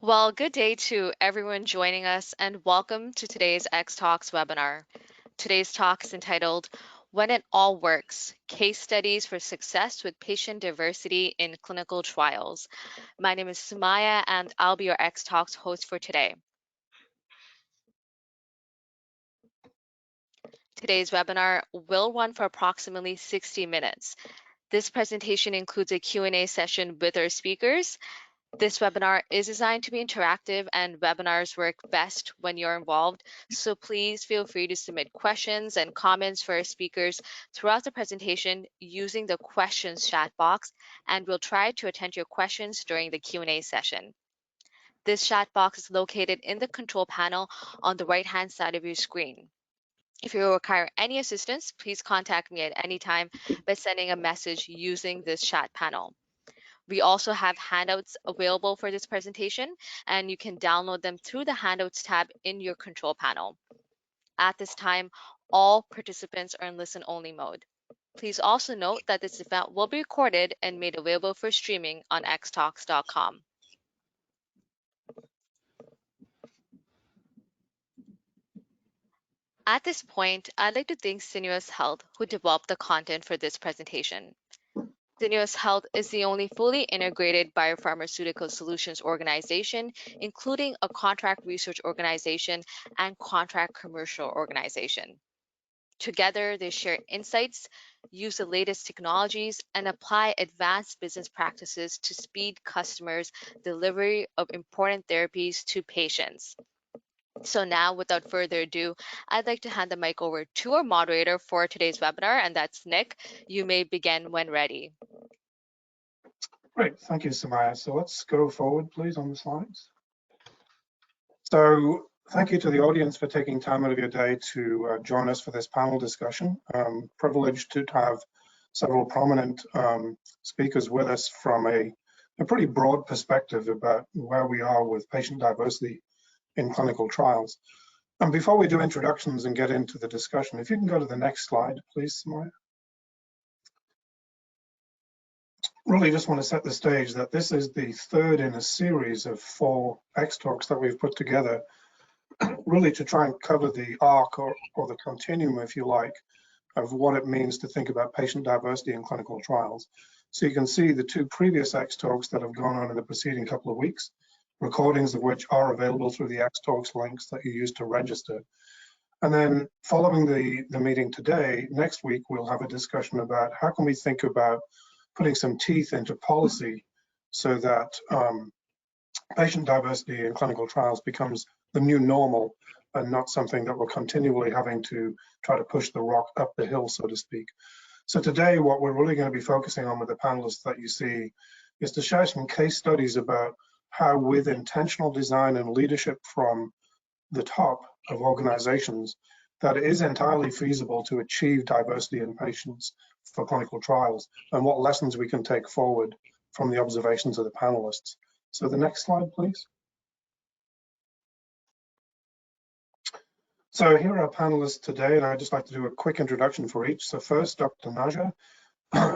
Well, good day to everyone joining us and welcome to today's X Talks webinar. Today's talk is entitled When It All Works, Case Studies for Success with Patient Diversity in Clinical Trials. My name is Sumaya and I'll be your X Talks host for today. Today's webinar will run for approximately 60 minutes. This presentation includes a Q&A session with our speakers. This webinar is designed to be interactive and webinars work best when you're involved. So please feel free to submit questions and comments for our speakers throughout the presentation using the questions chat box, and we'll try to attend to your questions during the Q&A session. This chat box is located in the control panel on the right-hand side of your screen. If you require any assistance, please contact me at any time by sending a message using this chat panel. We also have handouts available for this presentation, and you can download them through the Handouts tab in your control panel. At this time, all participants are in listen-only mode. Please also note that this event will be recorded and made available for streaming on xtalks.com. At this point, I'd like to thank Syneos Health, who developed the content for this presentation. Syneos Health is the only fully integrated biopharmaceutical solutions organization, including a contract research organization and contract commercial organization. Together, they share insights, use the latest technologies, and apply advanced business practices to speed customers' delivery of important therapies to patients. So now, without further ado, I'd like to hand the mic over to our moderator for today's webinar, and that's Nick. You may begin when ready. Great, thank you, Samaya. So let's go forward, please, on the slides. So thank you to the audience for taking time out of your day to join us for this panel discussion. Privileged to have several prominent speakers with us from a pretty broad perspective about where we are with patient diversity in clinical trials. And before we do introductions and get into the discussion, if you can go to the next slide, please, Samaya. Really just want to set the stage that this is the third in a series of 4 X Talks that we've put together, really to try and cover the arc or the continuum, if you like, of what it means to think about patient diversity in clinical trials. So you can see the 2 previous X Talks that have gone on in the preceding couple of weeks, recordings of which are available through the X Talks links that you use to register. And then following the meeting today, next week, we'll have a discussion about how can we think about putting some teeth into policy so that patient diversity in clinical trials becomes the new normal and not something that we're continually having to try to push the rock up the hill, so to speak. So today, what we're really going to be focusing on with the panelists that you see is to share some case studies about how, with intentional design and leadership from the top of organizations, that it is entirely feasible to achieve diversity in patients for clinical trials, and what lessons we can take forward from the observations of the panelists. So the next slide, please. So here are our panelists today, and I'd just like to do a quick introduction for each. So first, Dr. Naja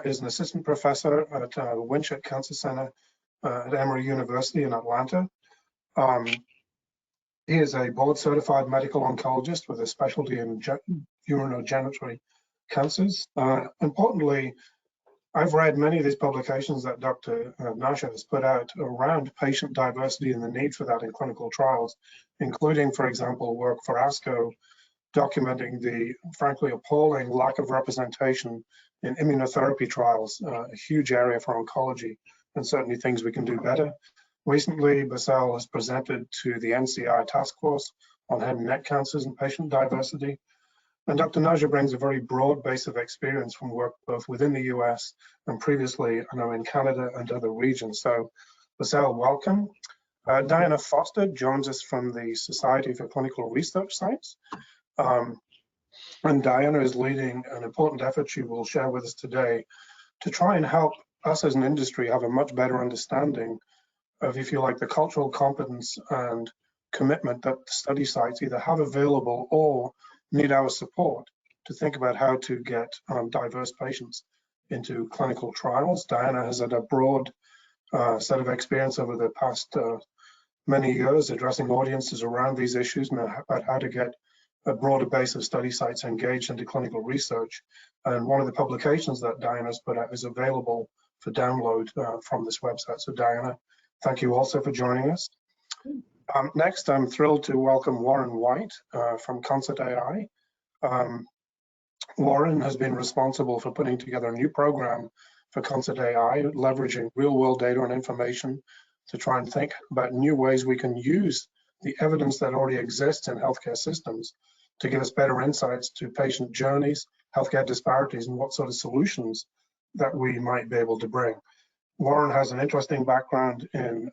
is an assistant professor at Windshield Cancer Center at Emory University in Atlanta. He is a board-certified medical oncologist with a specialty in urinary cancers. Importantly, I've read many of these publications that Dr. Naja has put out around patient diversity and the need for that in clinical trials, including, for example, work for ASCO, documenting the frankly appalling lack of representation in immunotherapy trials, a huge area for oncology, and certainly things we can do better. Recently, Basel has presented to the NCI task force on head and neck cancers and patient diversity. And Dr. Naja brings a very broad base of experience from work both within the US and previously, I know, in Canada and other regions. So, Basel, welcome. Diana Foster joins us from the Society for Clinical Research Science. And Diana is leading an important effort she will share with us today to try and help us as an industry have a much better understanding of, if you like, the cultural competence and commitment that study sites either have available or need our support to think about how to get diverse patients into clinical trials. Diana has had a broad set of experience over the past many years addressing audiences around these issues and about how to get a broader base of study sites engaged into clinical research. And one of the publications that Diana's put out is available for download from this website. So Diana, thank you also for joining us. Next, I'm thrilled to welcome Warren White from Concert AI. Warren has been responsible for putting together a new program for Concert AI, leveraging real-world data and information to try and think about new ways we can use the evidence that already exists in healthcare systems to give us better insights to patient journeys, healthcare disparities, and what sort of solutions that we might be able to bring. Warren has an interesting background in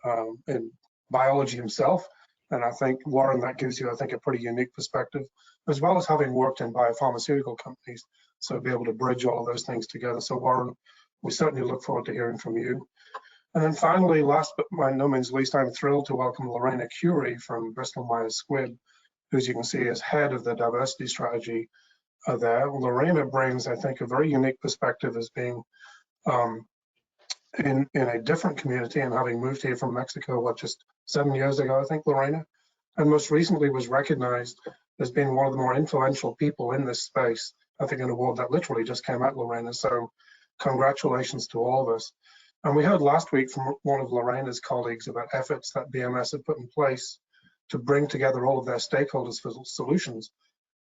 biology himself, and I think, Warren, that gives you, I think, a pretty unique perspective, as well as having worked in biopharmaceutical companies, so be able to bridge all of those things together. So Warren, we certainly look forward to hearing from you. And then finally, last but by no means least, I'm thrilled to welcome Lorena Curie from Bristol Myers Squibb, who, as you can see, is head of the diversity strategy there. Lorena brings, I think, a very unique perspective as being in a different community and having moved here from Mexico, just 7 years ago, I think, Lorena, and most recently was recognized as being one of the more influential people in this space. I think an award that literally just came out, Lorena, so congratulations to all of us. And we heard last week from one of Lorena's colleagues about efforts that BMS had put in place to bring together all of their stakeholders for solutions.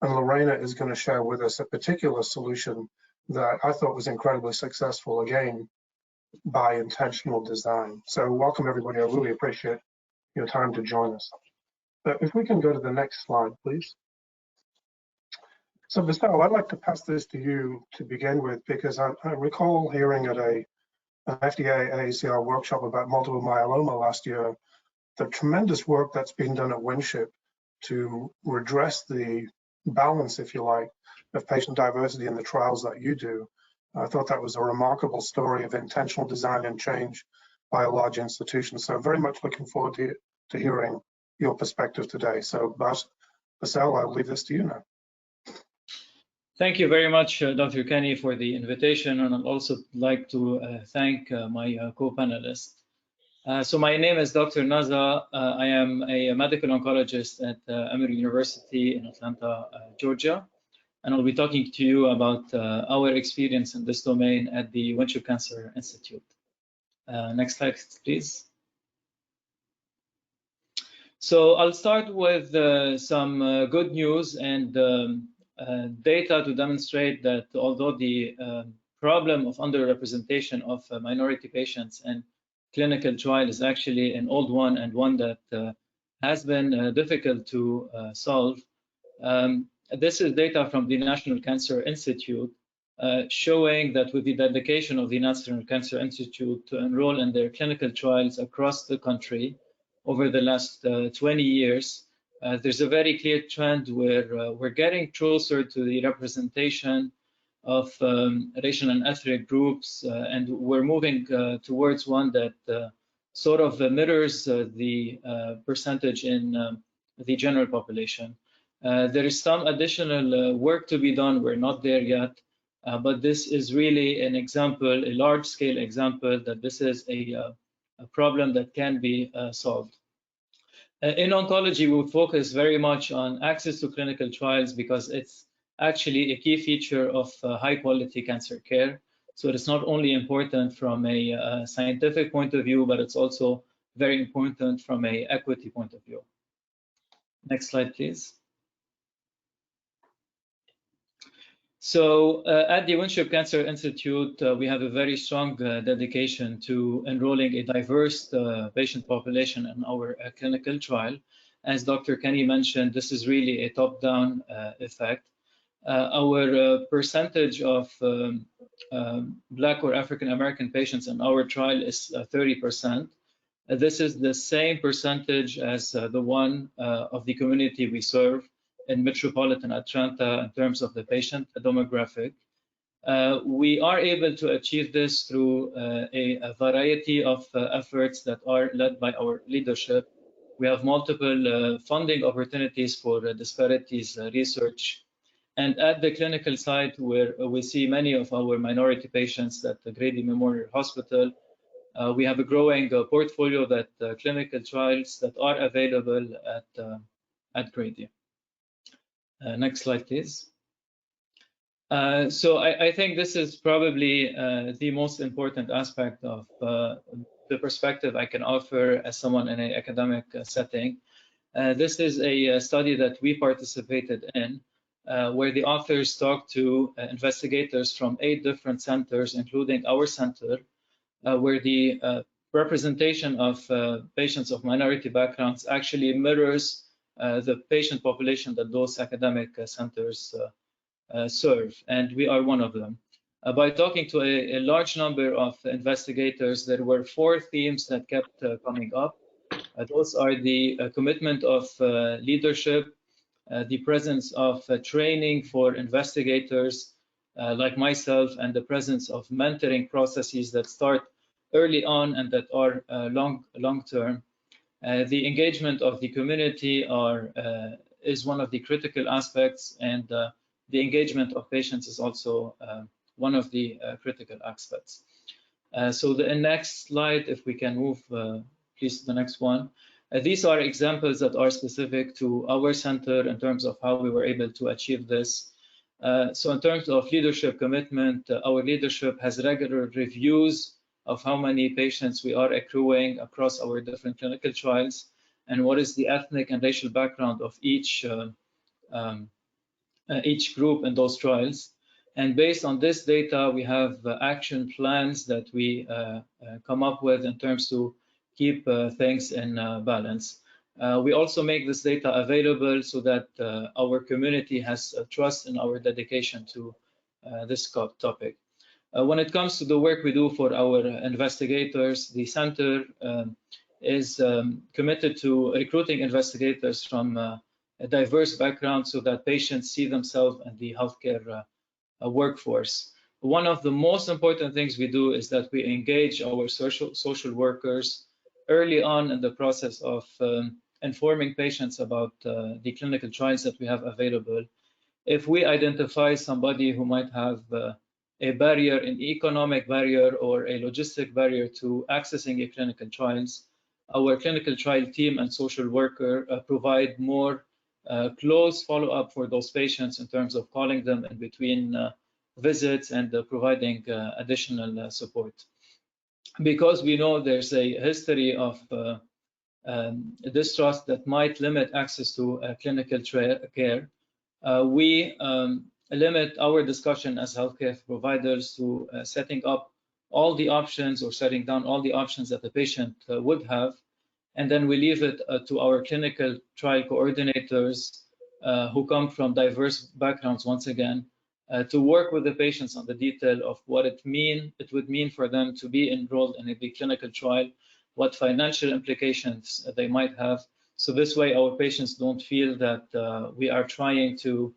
And Lorena is going to share with us a particular solution that I thought was incredibly successful, again, by intentional design. So welcome, everybody. I really appreciate your time to join us. But if we can go to the next slide, please. So Vistal, I'd like to pass this to you to begin with, because I recall hearing at an FDA AACR workshop about multiple myeloma last year, the tremendous work that's been done at Windshield to redress the balance, if you like, of patient diversity in the trials that you do. I thought that was a remarkable story of intentional design and change by a large institution. So very much looking forward to hearing your perspective today. So Basel, I'll leave this to you now. Thank you very much, Dr. Kenny, for the invitation, and I'd also like to thank my co-panelists. So my name is Dr. Naza. I am a medical oncologist at Emory University in Atlanta, Georgia, and I'll be talking to you about our experience in this domain at the Windshield Cancer Institute. Next slide, please. So I'll start with some good news and data to demonstrate that although the problem of underrepresentation of minority patients in clinical trial is actually an old one, and one that has been difficult to solve. This is data from the National Cancer Institute showing that with the dedication of the National Cancer Institute to enroll in their clinical trials across the country over the last 20 years, there's a very clear trend where we're getting closer to the representation of racial and ethnic groups, and we're moving towards one that sort of mirrors the percentage in the general population. There is some additional work to be done. We're not there yet, but this is really an example, a large-scale example, that this is a problem that can be solved. In oncology, we focus very much on access to clinical trials because it's actually a key feature of high-quality cancer care. So it's not only important from a scientific point of view, but it's also very important from an equity point of view. Next slide, please. So at the Windshield Cancer Institute, we have a very strong dedication to enrolling a diverse patient population in our clinical trial. As Dr. Kenny mentioned, this is really a top-down effect. Our percentage of Black or African American patients in our trial is 30%. This is the same percentage as the one of the community we serve in metropolitan Atlanta in terms of the patient demographic. We are able to achieve this through a variety of efforts that are led by our leadership. We have multiple funding opportunities for disparities research. And at the clinical side, where we see many of our minority patients at the Grady Memorial Hospital, We have a growing portfolio that clinical trials that are available at Grady. Next slide, please. So I think this is probably the most important aspect of the perspective I can offer as someone in an academic setting. This is a study that we participated in, where the authors talked to investigators from 8 different centers, including our center, where the representation of patients of minority backgrounds actually mirrors the patient population that those academic centers serve, and we are one of them. By talking to a large number of investigators, there were 4 themes that kept coming up. Those are the commitment of leadership, the presence of training for investigators like myself, and the presence of mentoring processes that start early on and that are long-term. The engagement of the community is one of the critical aspects, and the engagement of patients is also one of the critical aspects. So the next slide, if we can move, please, to the next one. These are examples that are specific to our center in terms of how we were able to achieve this. So in terms of leadership commitment, our leadership has regular reviews of how many patients we are accruing across our different clinical trials, and what is the ethnic and racial background of each group in those trials. And based on this data, we have action plans that we come up with in terms to keep things in balance. We also make this data available so that our community has trust in our dedication to this topic. When it comes to the work we do for our investigators, the center is committed to recruiting investigators from a diverse background so that patients see themselves in the healthcare workforce. One of the most important things we do is that we engage our social workers early on in the process of informing patients about the clinical trials that we have available. If we identify somebody who might have a barrier, an economic barrier or a logistic barrier to accessing a clinical trials, our clinical trial team and social worker provide more close follow-up for those patients in terms of calling them in between visits and providing additional support. Because we know there's a history of distrust that might limit access to clinical care, we limit our discussion as healthcare providers to setting up all the options or setting down all the options that the patient would have. And then we leave it to our clinical trial coordinators who come from diverse backgrounds, once again, to work with the patients on the detail of what it would mean for them to be enrolled in a clinical trial, what financial implications they might have. So this way our patients don't feel that we are trying to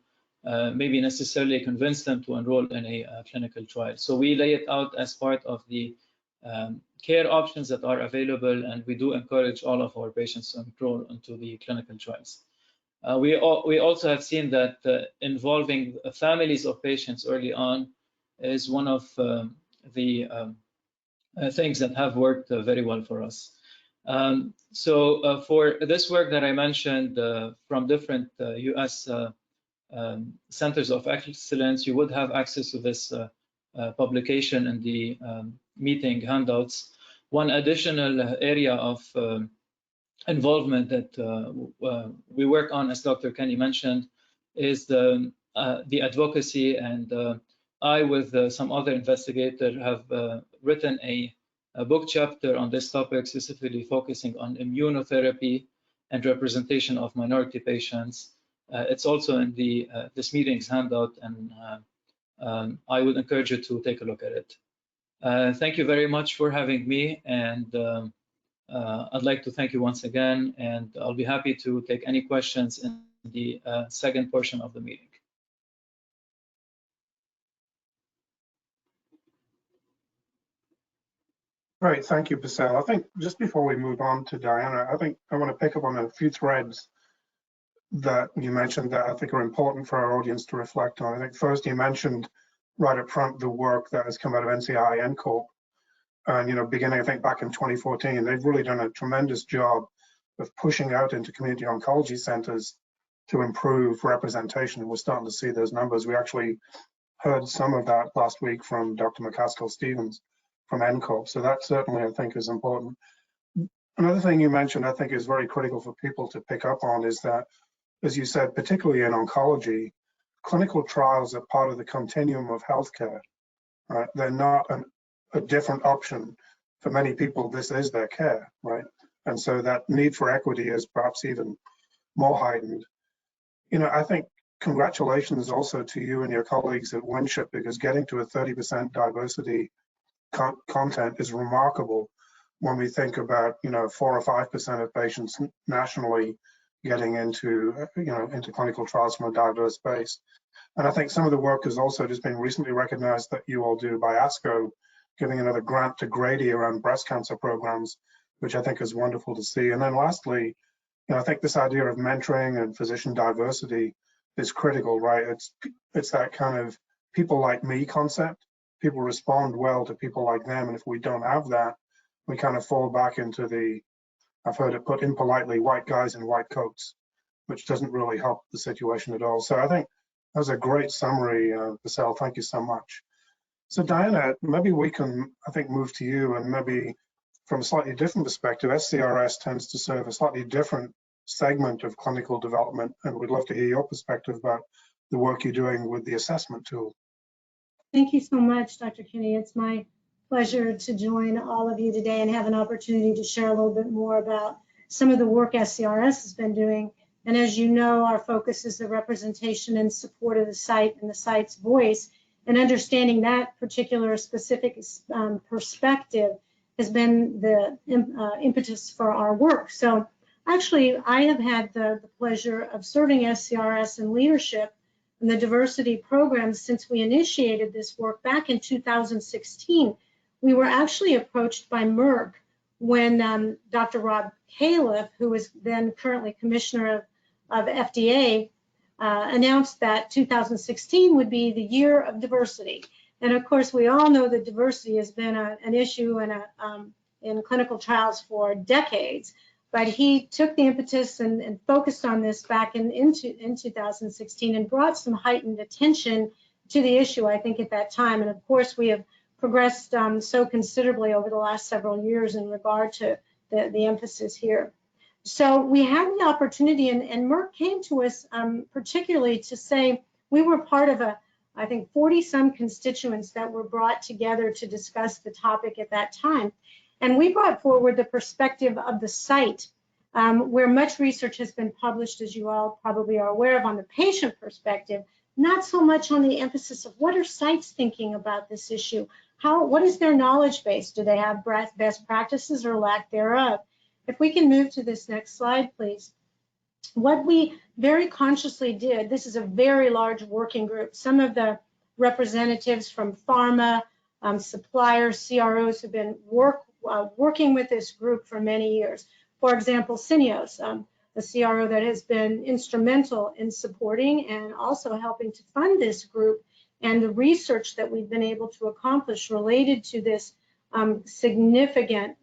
maybe necessarily convince them to enroll in a clinical trial. So we lay it out as part of the care options that are available, and we do encourage all of our patients to enroll into the clinical trials. We also have seen that involving families of patients early on is one of the things that have worked very well for us. So for this work that I mentioned from different US centers of excellence, you would have access to this publication in the meeting handouts. One additional area of involvement that we work on, as Dr. Kenny mentioned, is the advocacy, and I, with some other investigators, have written a book chapter on this topic, specifically focusing on immunotherapy and representation of minority patients. It's also in the this meeting's handout, and I would encourage you to take a look at it. Thank you very much for having me, and I'd like to thank you once again, and I'll be happy to take any questions in the second portion of the meeting. Great, thank you, Basel. I think just before we move on to Diana, I think I want to pick up on a few threads that you mentioned that I think are important for our audience to reflect on. I think first you mentioned right up front the work that has come out of NCI NCORP. And beginning, I think, back in 2014, they've really done a tremendous job of pushing out into community oncology centers to improve representation. And we're starting to see those numbers. We actually heard some of that last week from Dr. McCaskill-Stevens from NCORP. So that certainly, I think, is important. Another thing you mentioned, I think, is very critical for people to pick up on is that, as you said, particularly in oncology, clinical trials are part of the continuum of healthcare. Right? They're not a different option. For many people, this is their care, right? And so that need for equity is perhaps even more heightened. I think congratulations also to you and your colleagues at Windshield, because getting to a 30% diversity content is remarkable when we think about 4 or 5% of patients nationally getting into clinical trials from a diverse base. And I think some of the work has also just been recently recognized that you all do by ASCO, giving another grant to Grady around breast cancer programs, which I think is wonderful to see. And then lastly, I think this idea of mentoring and physician diversity is critical, right? It's that kind of people like me concept. People respond well to people like them. And if we don't have that, we kind of fall back into the, I've heard it put impolitely, white guys in white coats, which doesn't really help the situation at all. So I think that was a great summary, Basel. Thank you so much. So Diana, maybe we can, I think, move to you, and maybe from a slightly different perspective. SCRS tends to serve a slightly different segment of clinical development, and we'd love to hear your perspective about the work you're doing with the assessment tool. Thank you so much, Dr. Kinney. It's my pleasure to join all of you today and have an opportunity to share a little bit more about some of the work SCRS has been doing. And as you know, our focus is the representation and support of the site and the site's voice, and understanding that particular specific perspective has been the impetus for our work. So actually, I have had the pleasure of serving SCRS in leadership in the diversity program since we initiated this work back in 2016. We were actually approached by Merck when Dr. Rob Califf, who was then currently commissioner of FDA, announced that 2016 would be the year of diversity. And of course, we all know that diversity has been an issue in clinical trials for decades. But he took the impetus and focused on this back in 2016 and brought some heightened attention to the issue, I think, at that time. And of course, we have progressed so considerably over the last several years in regard to the emphasis here. So we had the opportunity, and Merck came to us particularly to say we were part of I think 40-some constituents that were brought together to discuss the topic at that time. And we brought forward the perspective of the site, where much research has been published, as you all probably are aware of, on the patient perspective, not so much on the emphasis of what are sites thinking about this issue, what is their knowledge base? Do they have best practices or lack thereof? If we can move to this next slide, please. What we very consciously did, this is a very large working group. Some of the representatives from pharma, suppliers, CROs have been working with this group for many years. For example, Syneos, a CRO that has been instrumental in supporting and also helping to fund this group, and the research that we've been able to accomplish related to this significant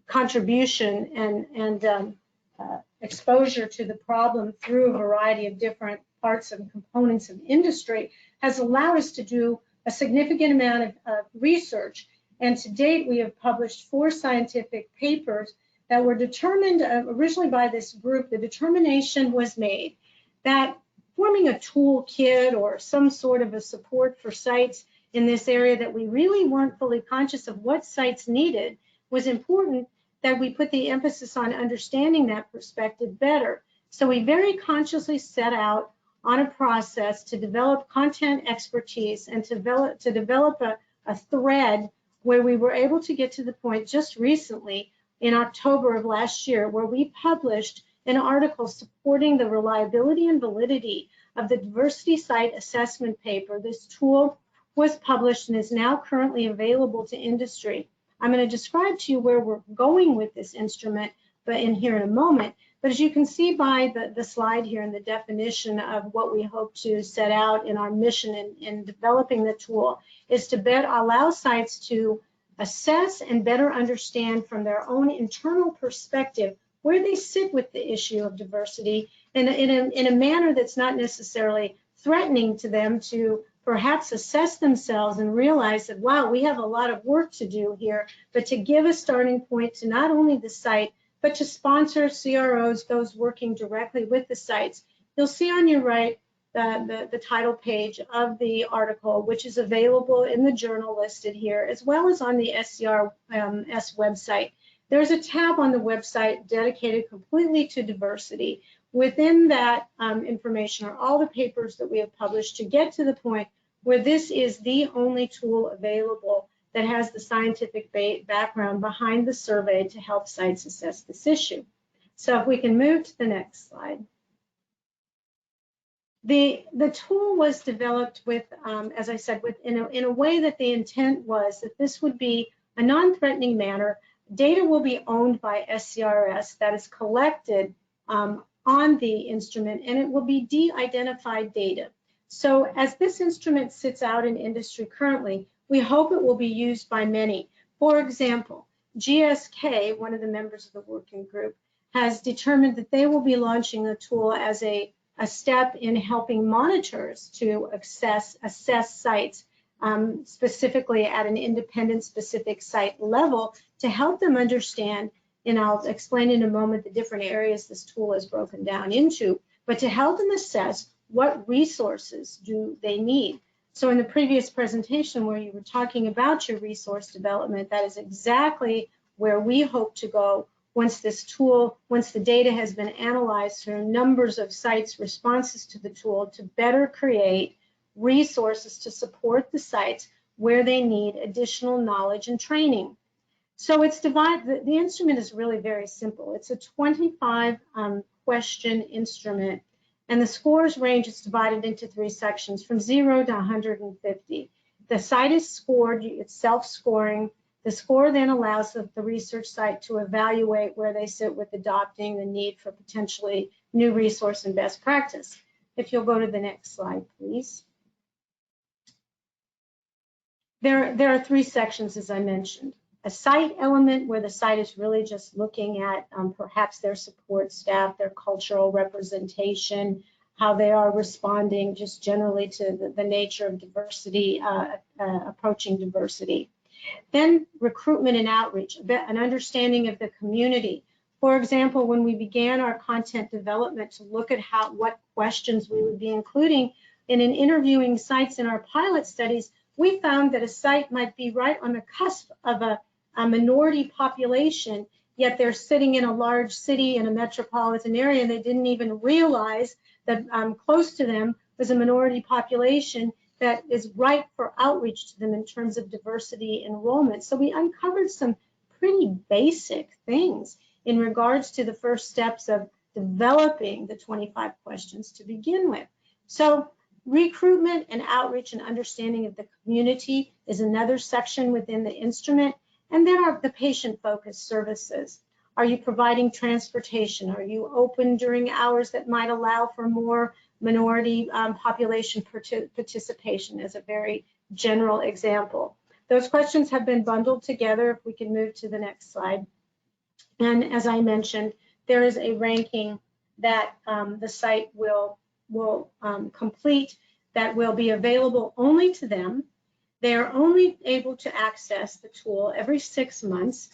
contribution and exposure to the problem through a variety of different parts and components of industry has allowed us to do a significant amount of research. And to date, we have published 4 scientific papers that were determined originally by this group. The determination was made that forming a toolkit or some sort of a support for sites in this area that we really weren't fully conscious of what sites needed was important, that we put the emphasis on understanding that perspective better. So we very consciously set out on a process to develop content expertise and to develop a thread where we were able to get to the point just recently in October of last year where we published an article supporting the reliability and validity of the diversity site assessment paper. This tool was published and is now currently available to industry. I'm going to describe to you where we're going with this instrument, but in here in a moment. But as you can see by the slide here and the definition of what we hope to set out in our mission in developing the tool is to allow sites to assess and better understand from their own internal perspective where they sit with the issue of diversity in a manner that's not necessarily threatening to them, to perhaps assess themselves and realize that, wow, we have a lot of work to do here, but to give a starting point to not only the site, but to sponsor CROs, those working directly with the sites. You'll see on your right the title page of the article, which is available in the journal listed here, as well as on the SCRS website. There's a tab on the website dedicated completely to diversity. Within that information are all the papers that we have published to get to the point where this is the only tool available that has the scientific background behind the survey to help sites assess this issue. So if we can move to the next slide. The tool was developed with, as I said, in a way that the intent was that this would be a non-threatening manner. Data will be owned by SCRS that is collected on the instrument, and it will be de-identified data. So as this instrument sits out in industry currently, we hope it will be used by many. For example, GSK, one of the members of the working group, has determined that they will be launching the tool as a step in helping monitors to assess sites, specifically at an independent specific site level, to help them understand, and I'll explain in a moment the different areas this tool is broken down into, but to help them assess what resources do they need. So in the previous presentation where you were talking about your resource development, that is exactly where we hope to go once this tool, once the data has been analyzed through numbers of sites' responses to the tool, to better create resources to support the sites where they need additional knowledge and training. So it's divided, the instrument is really very simple. It's a 25 question instrument, and the scores range, it's divided into 3 sections from 0 to 150. The site is scored, it's self-scoring. The score then allows the research site to evaluate where they sit with adopting the need for potentially new resource and best practice. If you'll go to the next slide, please. There are 3 sections, as I mentioned. A site element where the site is really just looking at perhaps their support staff, their cultural representation, how they are responding just generally to the nature of diversity, approaching diversity. Then recruitment and outreach, an understanding of the community. For example, when we began our content development to look at what questions we would be including in interviewing sites in our pilot studies, we found that a site might be right on the cusp of a minority population, yet they're sitting in a large city in a metropolitan area, and they didn't even realize that close to them was a minority population that is ripe for outreach to them in terms of diversity enrollment. So we uncovered some pretty basic things in regards to the first steps of developing the 25 questions to begin with. So recruitment and outreach and understanding of the community is another section within the instrument. And then the patient-focused services. Are you providing transportation? Are you open during hours that might allow for more minority population participation, as a very general example? Those questions have been bundled together. If we can move to the next slide. And as I mentioned, there is a ranking that the site will complete that will be available only to them. They are only able to access the tool every 6 months.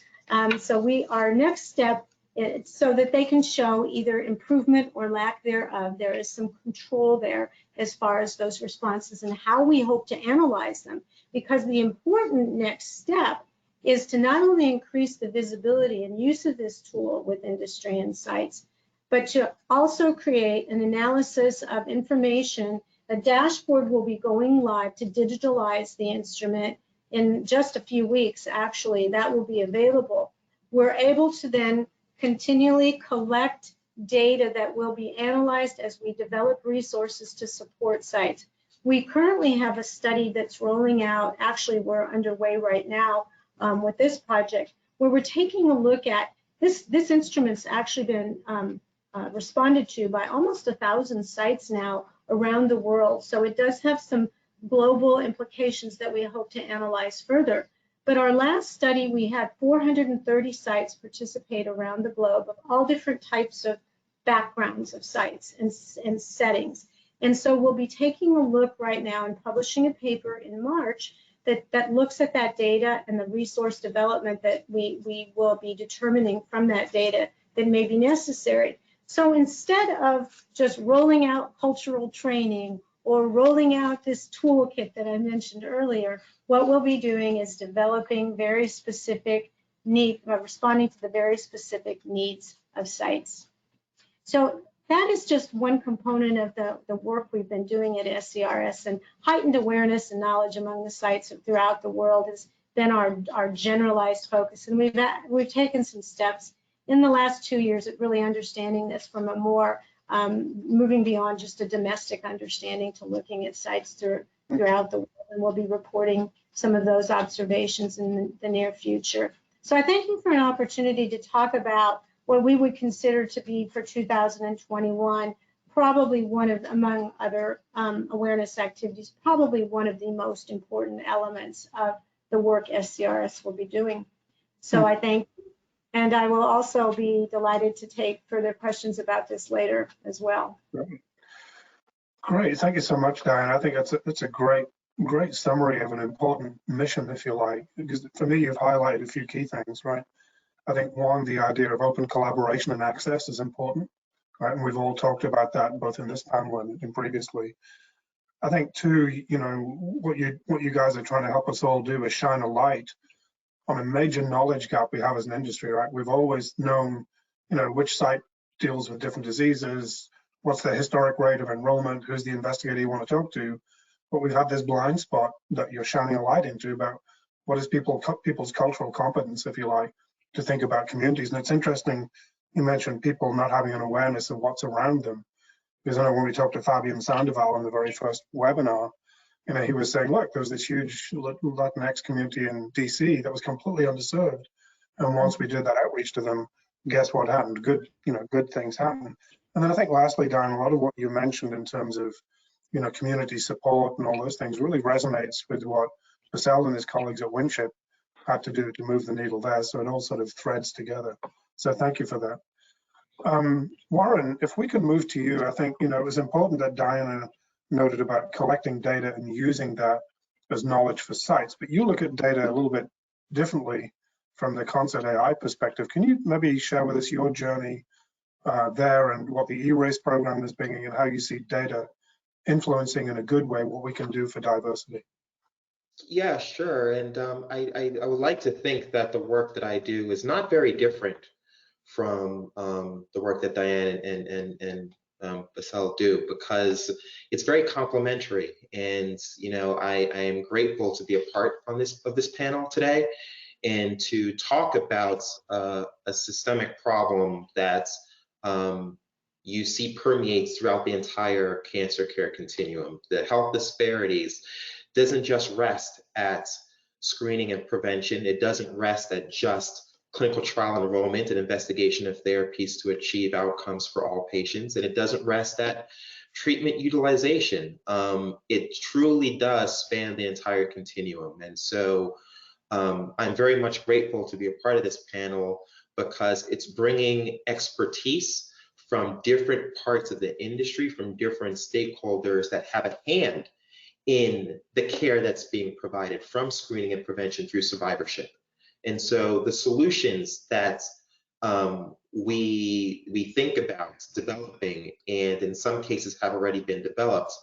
So our next step is so that they can show either improvement or lack thereof. There is some control there as far as those responses and how we hope to analyze them. Because the important next step is to not only increase the visibility and use of this tool with industry and sites, but to also create an analysis of information. A dashboard will be going live to digitalize the instrument in just a few weeks. Actually, that will be available. We're able to then continually collect data that will be analyzed as we develop resources to support sites. We currently have a study that's rolling out. Actually, we're underway right now with this project, where we're taking a look at this instrument's actually been responded to by almost 1,000 sites now around the world. So it does have some global implications that we hope to analyze further. But our last study, we had 430 sites participate around the globe of all different types of backgrounds of sites and settings. And so we'll be taking a look right now and publishing a paper in March that looks at that data and the resource development that we will be determining from that data that may be necessary. So instead of just rolling out cultural training or rolling out this toolkit that I mentioned earlier, what we'll be doing is developing very specific responding to the very specific needs of sites. So that is just one component of the work we've been doing at SCRS, and heightened awareness and knowledge among the sites throughout the world has been our generalized focus. And we've taken some steps in the last 2 years at really understanding this from a more moving beyond just a domestic understanding to looking at sites throughout the world. And we'll be reporting some of those observations in the near future. So I thank you for an opportunity to talk about what we would consider to be for 2021, probably one of, among other awareness activities, probably one of the most important elements of the work SCRS will be doing. So I thank you. And I will also be delighted to take further questions about this later as well. Great, thank you so much, Diane. I think it's a great summary of an important mission, if you like, because for me, you've highlighted a few key things, right? I think one, the idea of open collaboration and access is important, right? And we've all talked about that both in this panel and previously. I think two, you know, what you guys are trying to help us all do is shine a light on a major knowledge gap we have as an industry, right? We've always known, you know, which site deals with different diseases, what's the historic rate of enrollment, who's the investigator you want to talk to, but we've had this blind spot that you're shining a light into about what is people's cultural competence, if you like, to think about communities. And it's interesting, you mentioned people not having an awareness of what's around them. Because I know when we talked to Fabian Sandoval in the very first webinar, you know, he was saying, look, there was this huge Latinx community in DC that was completely underserved. And once we did that outreach to them, guess what happened? Good things happened. And then I think lastly, Diane, a lot of what you mentioned in terms of, you know, community support and all those things really resonates with what Basel and his colleagues at Windshield had to do to move the needle there. So it all sort of threads together. So thank you for that. Warren, if we could move to you, I think, you know, it was important that Diana noted about collecting data and using that as knowledge for sites, but you look at data a little bit differently from the Concert AI perspective. Can you maybe share with us your journey there and what the ERace program is bringing and how you see data influencing in a good way what we can do for diversity? Yeah, sure. And I would like to think that the work that I do is not very different from the work that Diane and Basel do, because it's very complementary. And you know, I am grateful to be a part of this panel today and to talk about a systemic problem that you see permeates throughout the entire cancer care continuum. The health disparities doesn't just rest at screening and prevention. It doesn't rest at just clinical trial enrollment and investigation of therapies to achieve outcomes for all patients. And it doesn't rest at treatment utilization. It truly does span the entire continuum. And so I'm very much grateful to be a part of this panel because it's bringing expertise from different parts of the industry, from different stakeholders that have a hand in the care that's being provided from screening and prevention through survivorship. And so the solutions that we think about developing, and in some cases have already been developed,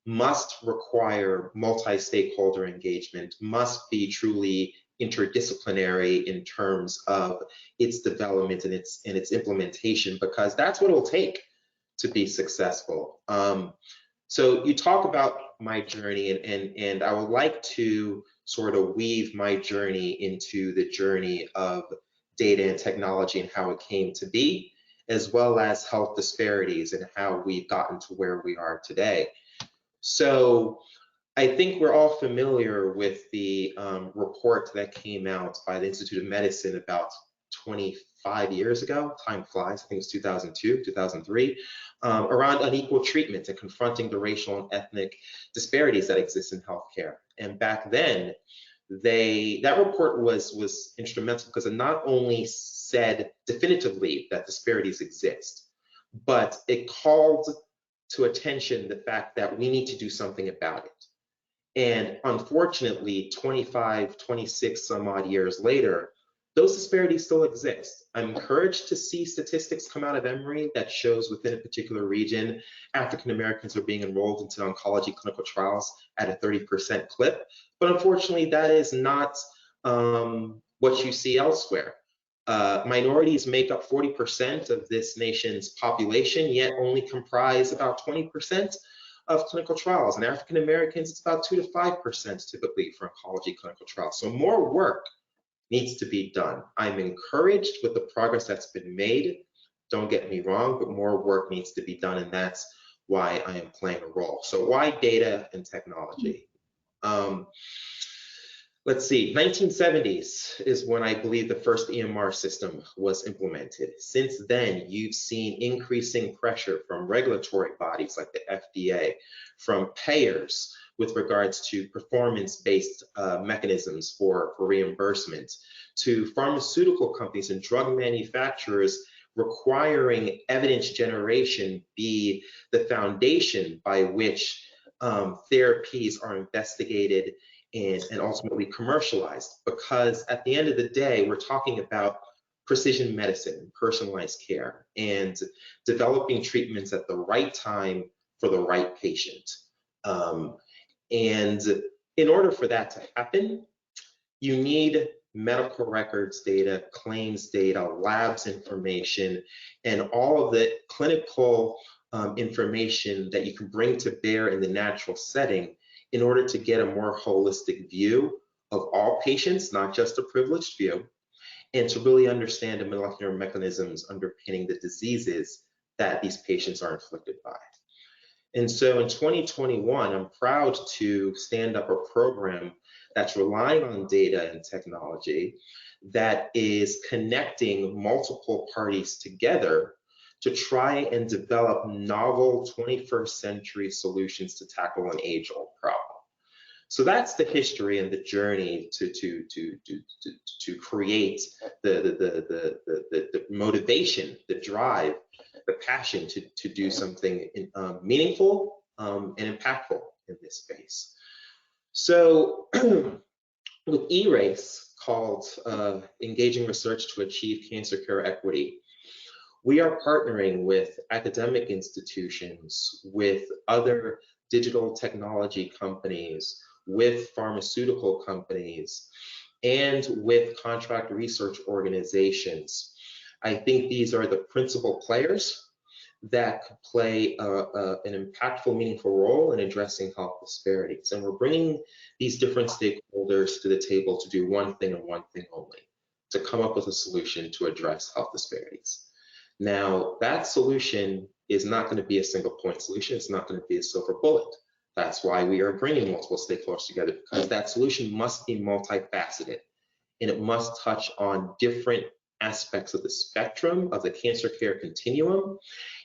must require multi-stakeholder engagement, must be truly interdisciplinary in terms of its development and its implementation, because that's what it'll take to be successful. So you talk about my journey, and I would like to sort of weave my journey into the journey of data and technology and how it came to be, as well as health disparities and how we've gotten to where we are today. So I think we're all familiar with the report that came out by the Institute of Medicine about 25 years ago, time flies, I think it was 2002, 2003, around unequal treatment and confronting the racial and ethnic disparities that exist in healthcare. And back then, that report was instrumental because it not only said definitively that disparities exist, but it called to attention the fact that we need to do something about it. And unfortunately, 25, 26 some odd years later, those disparities still exist. I'm encouraged to see statistics come out of Emory that shows within a particular region, African Americans are being enrolled into oncology clinical trials at a 30% clip. But unfortunately, that is not what you see elsewhere. Minorities make up 40% of this nation's population, yet only comprise about 20% of clinical trials. And African Americans, it's about 2 to 5% typically for oncology clinical trials. So more work needs to be done. I'm encouraged with the progress that's been made. Don't get me wrong, but more work needs to be done, and that's why I am playing a role. So why data and technology? Let's see, 1970s is when I believe the first EMR system was implemented. Since then, you've seen increasing pressure from regulatory bodies like the FDA, from payers with regards to performance-based mechanisms for reimbursement, to pharmaceutical companies and drug manufacturers requiring evidence generation be the foundation by which therapies are investigated and ultimately commercialized. Because at the end of the day, we're talking about precision medicine, personalized care, and developing treatments at the right time for the right patient. And in order for that to happen, you need medical records data, claims data, labs information, and all of the clinical information that you can bring to bear in the natural setting in order to get a more holistic view of all patients, not just a privileged view, and to really understand the molecular mechanisms underpinning the diseases that these patients are inflicted by. And so in 2021, I'm proud to stand up a program that's relying on data and technology that is connecting multiple parties together to try and develop novel 21st century solutions to tackle an age-old problem. So that's the history and the journey to create the motivation, the drive, the passion to do something meaningful and impactful in this space. So with ERace, called Engaging Research to Achieve Cancer Care Equity, we are partnering with academic institutions, with other digital technology companies, with pharmaceutical companies, and with contract research organizations. I think these are the principal players that could play an impactful, meaningful role in addressing health disparities. And we're bringing these different stakeholders to the table to do one thing and one thing only, to come up with a solution to address health disparities. Now, that solution is not going to be a single point solution. It's not going to be a silver bullet. That's why we are bringing multiple stakeholders together, because that solution must be multifaceted and it must touch on different aspects of the spectrum of the cancer care continuum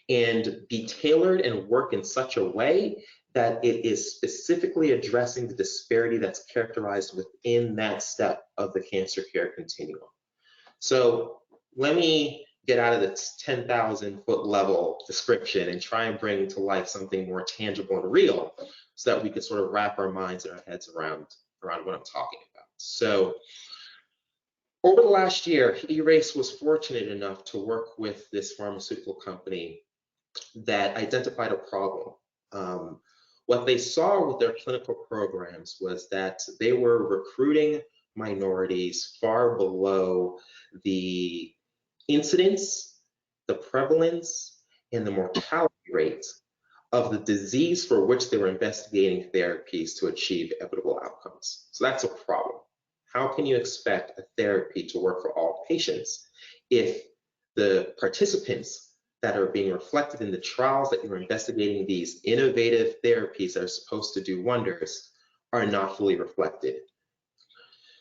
and be tailored and work in such a way that it is specifically addressing the disparity that's characterized within that step of the cancer care continuum. So let me get out of the 10,000-foot level description and try and bring to life something more tangible and real so that we could sort of wrap our minds and our heads around what I'm talking about. So over the last year, ERace was fortunate enough to work with this pharmaceutical company that identified a problem. What they saw with their clinical programs was that they were recruiting minorities far below the incidence, the prevalence, and the mortality rates of the disease for which they were investigating therapies to achieve equitable outcomes. So that's a problem. How can you expect a therapy to work for all patients if the participants that are being reflected in the trials that you're investigating these innovative therapies that are supposed to do wonders are not fully reflected?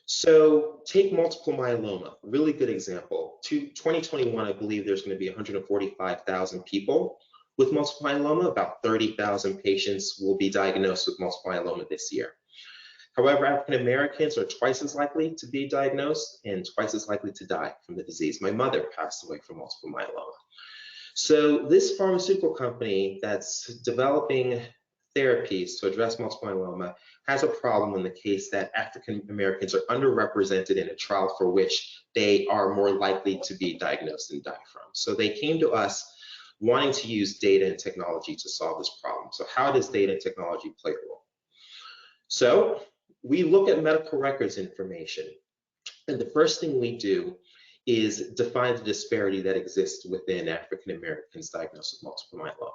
So take multiple myeloma, really good example. 2021, I believe there's going to be 145,000 people with multiple myeloma. About 30,000 patients will be diagnosed with multiple myeloma this year. However, African Americans are twice as likely to be diagnosed and twice as likely to die from the disease. My mother passed away from multiple myeloma. So this pharmaceutical company that's developing therapies to address multiple myeloma has a problem in the case that African Americans are underrepresented in a trial for which they are more likely to be diagnosed and die from. So they came to us wanting to use data and technology to solve this problem. So how does data and technology play a role? So we look at medical records information, and the first thing we do is define the disparity that exists within African Americans diagnosed with multiple myeloma.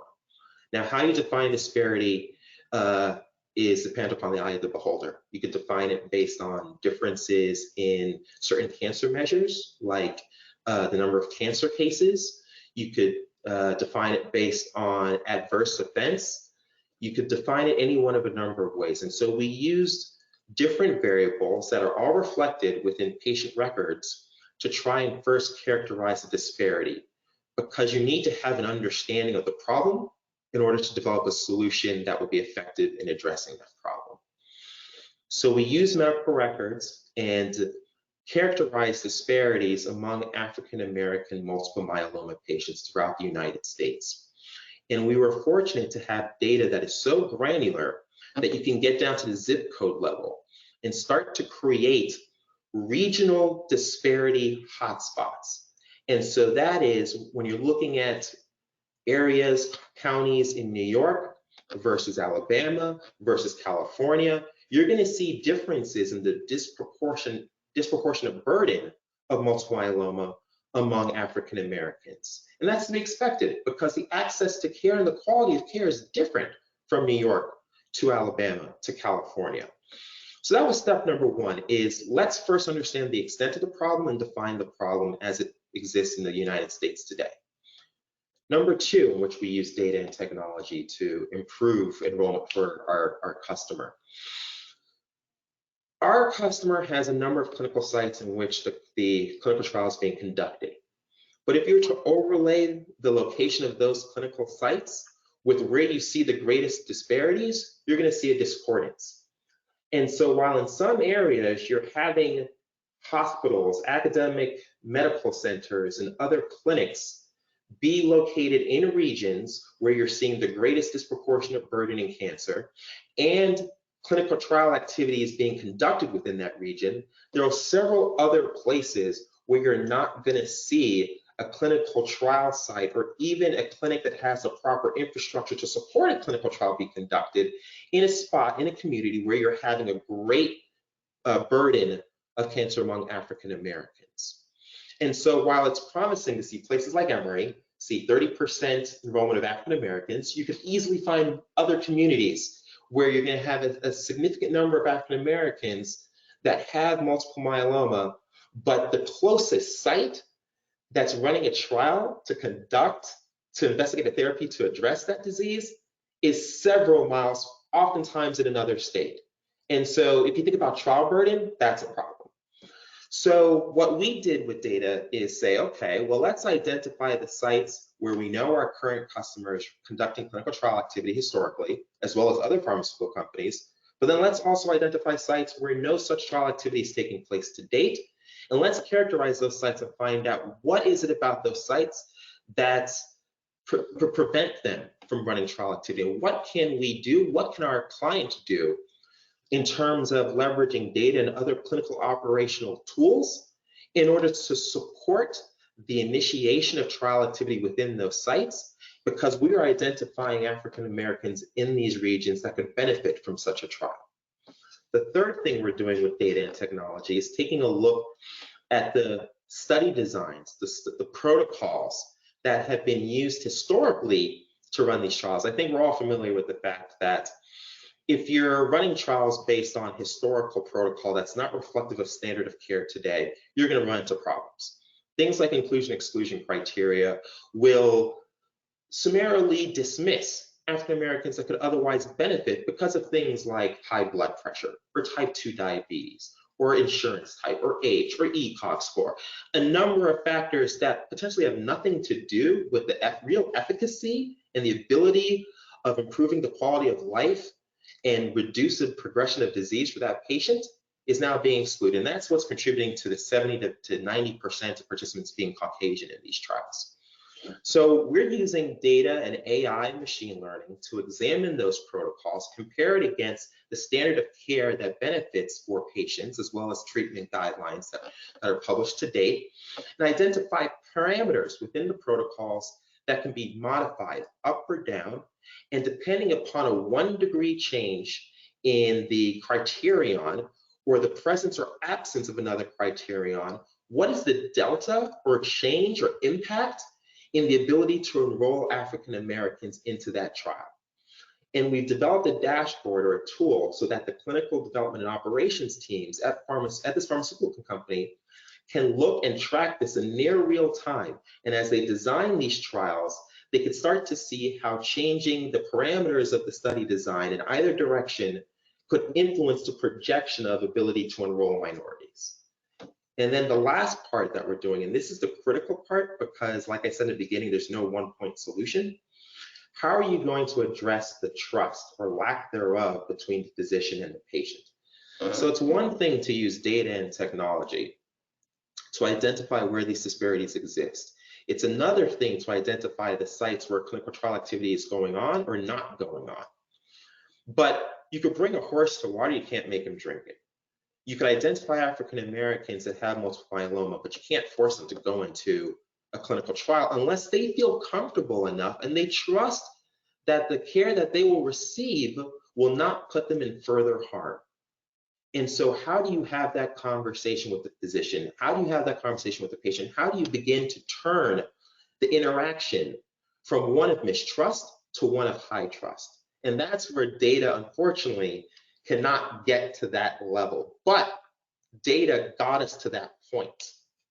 Now, how you define disparity is dependent upon the eye of the beholder. You could define it based on differences in certain cancer measures, like the number of cancer cases. You could define it based on adverse events. You could define it any one of a number of ways. And so we used different variables that are all reflected within patient records to try and first characterize the disparity, because you need to have an understanding of the problem in order to develop a solution that would be effective in addressing that problem. So we use medical records and characterize disparities among African American multiple myeloma patients throughout the United States. And we were fortunate to have data that is so granular that you can get down to the zip code level and start to create regional disparity hotspots. And so that is when you're looking at areas, counties in New York versus Alabama versus California, you're going to see differences in the disproportionate burden of multiple myeloma among African Americans. And that's to be expected because the access to care and the quality of care is different from New York to Alabama to California. So that was step number one, is let's first understand the extent of the problem and define the problem as it exists in the United States today. Number two, in which we use data and technology to improve enrollment for our customer. Our customer has a number of clinical sites in which the clinical trial is being conducted. But if you were to overlay the location of those clinical sites with where you see the greatest disparities, you're going to see a discordance. And so while in some areas you're having hospitals, academic medical centers, and other clinics be located in regions where you're seeing the greatest disproportionate burden in cancer, and clinical trial activity is being conducted within that region, there are several other places where you're not going to see a clinical trial site or even a clinic that has the proper infrastructure to support a clinical trial be conducted in a spot, in a community where you're having a great burden of cancer among African Americans. And so while it's promising to see places like Emory see 30% enrollment of African Americans, you could easily find other communities where you're going to have a significant number of African Americans that have multiple myeloma, but the closest site that's running a trial to investigate a therapy to address that disease is several miles, oftentimes in another state. And so if you think about trial burden, that's a problem. So what we did with data is say, okay, well, let's identify the sites where we know our current customers conducting clinical trial activity historically, as well as other pharmaceutical companies. But then let's also identify sites where no such trial activity is taking place to date. And let's characterize those sites and find out what is it about those sites that prevent them from running trial activity. And what can we do? What can our client do in terms of leveraging data and other clinical operational tools in order to support the initiation of trial activity within those sites? Because we are identifying African Americans in these regions that could benefit from such a trial. The third thing we're doing with data and technology is taking a look at the study designs, the protocols that have been used historically to run these trials. I think we're all familiar with the fact that if you're running trials based on historical protocol that's not reflective of standard of care today, you're going to run into problems. Things like inclusion-exclusion criteria will summarily dismiss African Americans that could otherwise benefit because of things like high blood pressure or type 2 diabetes or insurance type, or age, or ECOG score. A number of factors that potentially have nothing to do with the real efficacy and the ability of improving the quality of life and reduce the progression of disease for that patient is now being excluded. And that's what's contributing to the 70 to 90% of participants being Caucasian in these trials. So we're using data and AI and machine learning to examine those protocols, compare it against the standard of care that benefits for patients, as well as treatment guidelines that are published to date, and identify parameters within the protocols that can be modified up or down. And depending upon a 1 degree change in the criterion or the presence or absence of another criterion, what is the delta or change or impact in the ability to enroll African Americans into that trial? And we've developed a dashboard or a tool so that the clinical development and operations teams at this pharmaceutical company can look and track this in near real time. And as they design these trials, they can start to see how changing the parameters of the study design in either direction could influence the projection of ability to enroll minorities. And then the last part that we're doing, and this is the critical part because like I said at the beginning, there's no one-point solution. How are you going to address the trust or lack thereof between the physician and the patient? So it's one thing to use data and technology to identify where these disparities exist. It's another thing to identify the sites where clinical trial activity is going on or not going on. But you could bring a horse to water, you can't make him drink it. You could identify African Americans that have multiple myeloma, but you can't force them to go into a clinical trial unless they feel comfortable enough and they trust that the care that they will receive will not put them in further harm. And so how do you have that conversation with the physician? How do you have that conversation with the patient? How do you begin to turn the interaction from one of mistrust to one of high trust? And that's where data, unfortunately, cannot get to that level. But data got us to that point.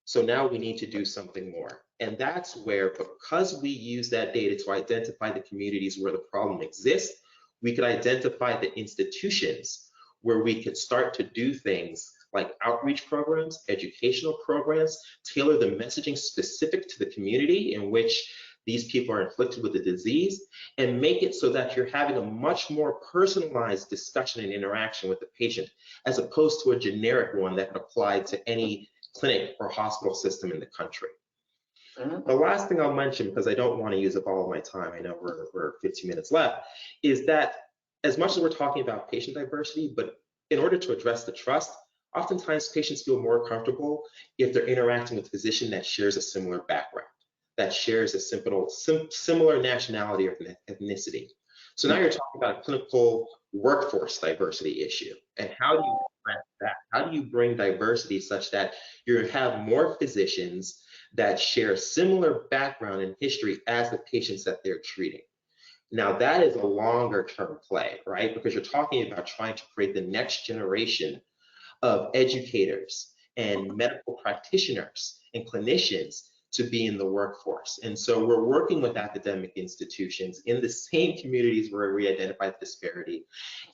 So now we need to do something more. And that's where, because we use that data to identify the communities where the problem exists, we could identify the institutions where we could start to do things like outreach programs, educational programs, tailor the messaging specific to the community in which these people are inflicted with the disease, and make it so that you're having a much more personalized discussion and interaction with the patient, as opposed to a generic one that could apply to any clinic or hospital system in the country. The last thing I'll mention, because I don't want to use up all of my time, I know we're 15 minutes left, is that as much as we're talking about patient diversity, but in order to address the trust, oftentimes patients feel more comfortable if they're interacting with a physician that shares a similar background, that shares a similar nationality or ethnicity. So now you're talking about a clinical workforce diversity issue. And how do you address that? How do you bring diversity such that you have more physicians that share similar background and history as the patients that they're treating? Now that is a longer term play, right? Because you're talking about trying to create the next generation of educators and medical practitioners and clinicians to be in the workforce. And so we're working with academic institutions in the same communities where we identify disparity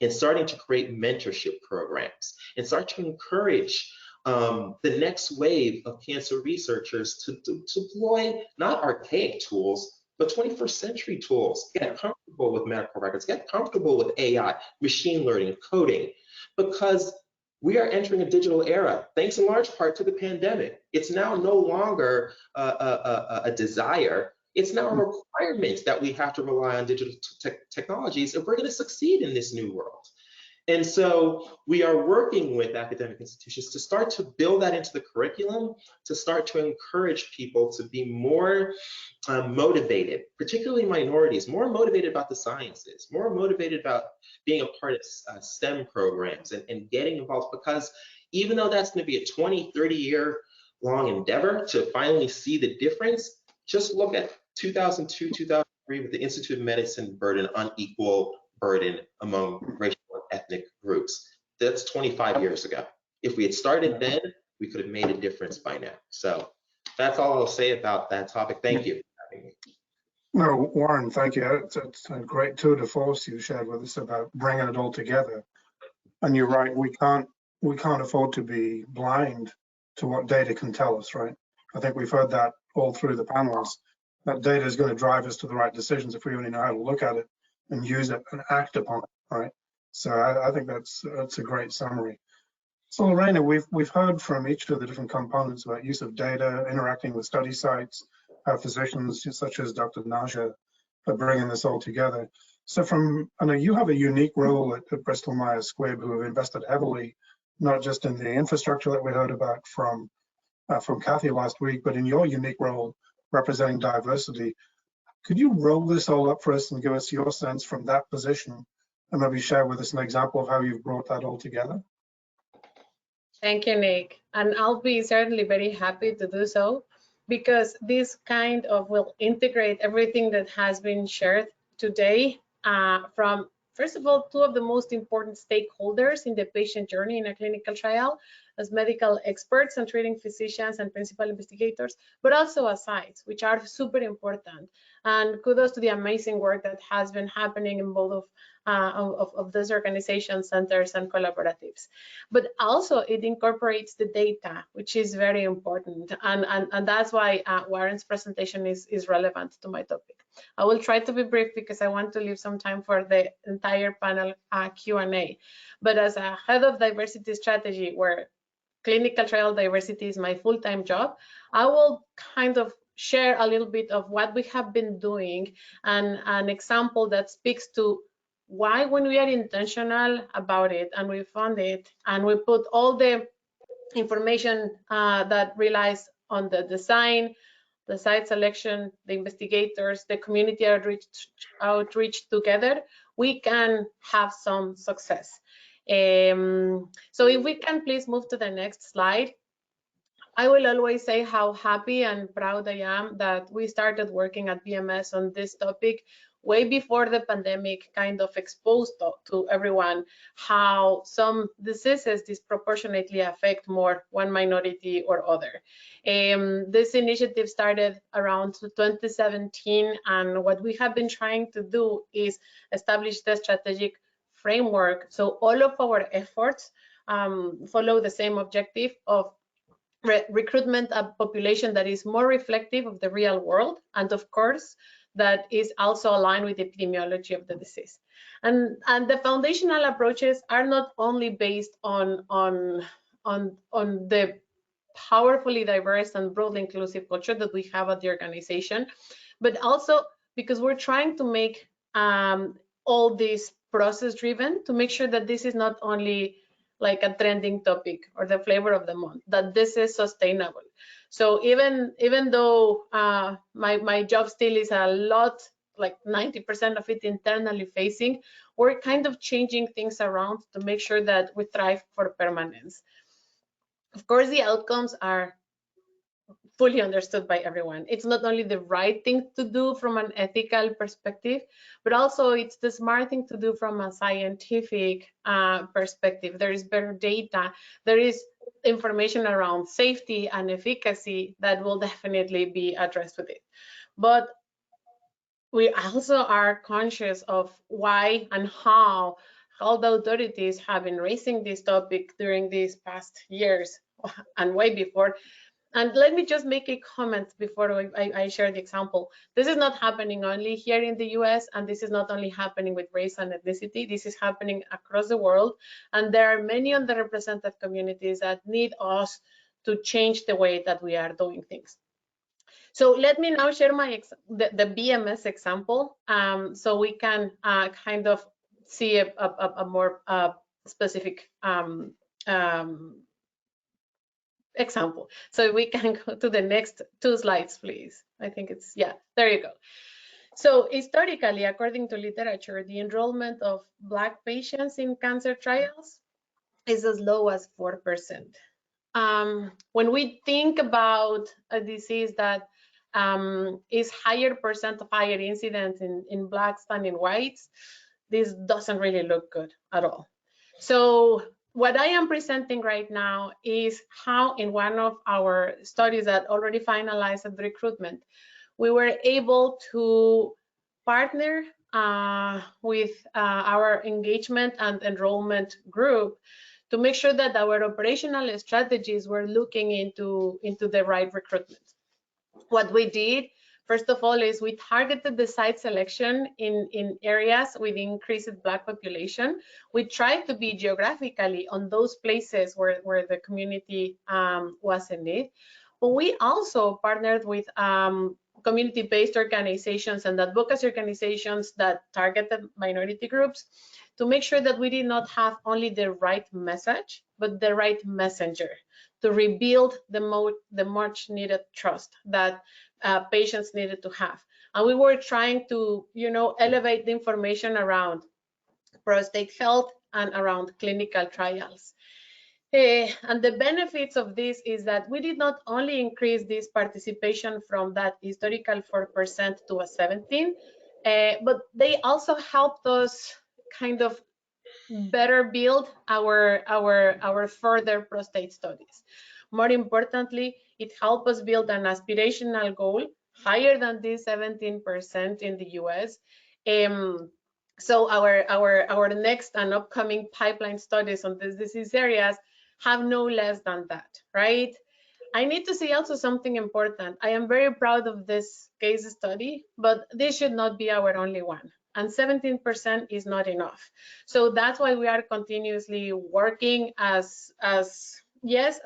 and starting to create mentorship programs and start to encourage the next wave of cancer researchers to deploy not archaic tools, but 21st century tools. Get comfortable with medical records, get comfortable with AI, machine learning, coding, because we are entering a digital era, thanks in large part to the pandemic. It's now no longer a desire, it's now a requirement that we have to rely on digital technologies if we're going to succeed in this new world. And so we are working with academic institutions to start to build that into the curriculum, to start to encourage people to be more motivated, particularly minorities, more motivated about the sciences, more motivated about being a part of STEM programs and getting involved, because even though that's going to be a 20, 30-year long endeavor to finally see the difference, just look at 2002, 2003 with the Institute of Medicine burden, unequal burden among racial and ethnic groups. That's 25 years ago. If we had started then, we could have made a difference by now. So that's all I'll say about that topic. Thank you. No, Warren, thank you. It's a great tour de force you shared with us about bringing it all together. And you're right, we can't we can't afford to be blind to what data can tell us, right? I think we've heard that all through the panels, that data is going to drive us to the right decisions if we only know how to look at it and use it and act upon it, right? So I think that's a great summary. So Lorena, we've heard from each of the different components about use of data, interacting with study sites, how physicians such as Dr. Naja are bringing this all together. So I know you have a unique role at Bristol Myers Squibb, who have invested heavily, not just in the infrastructure that we heard about from Kathy last week, but in your unique role representing diversity. Could you roll this all up for us and give us your sense from that position, and maybe share with us an example of how you've brought that all together? Thank you, Nick. And I'll be certainly very happy to do so, because this kind of will integrate everything that has been shared today from, first of all, two of the most important stakeholders in the patient journey in a clinical trial, as medical experts and treating physicians and principal investigators, but also as sites, which are super important. And kudos to the amazing work that has been happening in both of these organization centers and collaboratives. But also it incorporates the data, which is very important. And that's why Warren's presentation is relevant to my topic. I will try to be brief because I want to leave some time for the entire panel Q&A. But as a head of diversity strategy, where clinical trial diversity is my full-time job, I will kind of share a little bit of what we have been doing and an example that speaks to why, when we are intentional about it and we fund it and we put all the information that relies on the design, the site selection, the investigators, the community outreach together, we can have some success. So if we can please move to the next slide. I will always say how happy and proud I am that we started working at BMS on this topic way before the pandemic kind of exposed to everyone how some diseases disproportionately affect more one minority or other. This initiative started around 2017, and what we have been trying to do is establish the strategic framework so all of our efforts follow the same objective of recruitment a population that is more reflective of the real world, and of course that is also aligned with the epidemiology of the disease. And the foundational approaches are not only based on the powerfully diverse and broadly inclusive culture that we have at the organization, but also because we're trying to make all this process driven, to make sure that this is not only like a trending topic or the flavor of the month, that this is sustainable. So even though my job still is a lot, like 90% of it internally facing, we're kind of changing things around to make sure that we thrive for permanence. Of course, the outcomes are fully understood by everyone. It's not only the right thing to do from an ethical perspective, but also it's the smart thing to do from a scientific perspective. There is better data. There is information around safety and efficacy that will definitely be addressed with it. But we also are conscious of why and how health authorities have been raising this topic during these past years and way before. And let me just make a comment before I share the example. This is not happening only here in the US, and this is not only happening with race and ethnicity. This is happening across the world, and there are many underrepresented communities that need us to change the way that we are doing things. So let me now share the BMS example, so we can kind of see a more specific example. So we can go to the next 2 slides, please. I think it's, yeah, there you go. So historically, according to literature, the enrollment of Black patients in cancer trials is as low as 4%. When we think about a disease that is higher percent of higher incidence in Blacks than in whites, this doesn't really look good at all. So what I am presenting right now is how in one of our studies that already finalized at recruitment, we were able to partner with our engagement and enrollment group to make sure that our operational strategies were looking into the right recruitment. What we did, first of all, is we targeted the site selection in areas with increased Black population. We tried to be geographically on those places where the community was in need. But we also partnered with community-based organizations and advocacy organizations that targeted minority groups to make sure that we did not have only the right message, but the right messenger to rebuild the much needed trust that patients needed to have. And we were trying to, elevate the information around prostate health and around clinical trials. And the benefits of this is that we did not only increase this participation from that historical 4% to a 17, but they also helped us kind of better build our further prostate studies. More importantly, it helped us build an aspirational goal higher than this 17% in the US. So our next and upcoming pipeline studies on these disease areas have no less than that, right? I need to say also something important. I am very proud of this case study, but this should not be our only one. And 17% is not enough. So that's why we are continuously working as a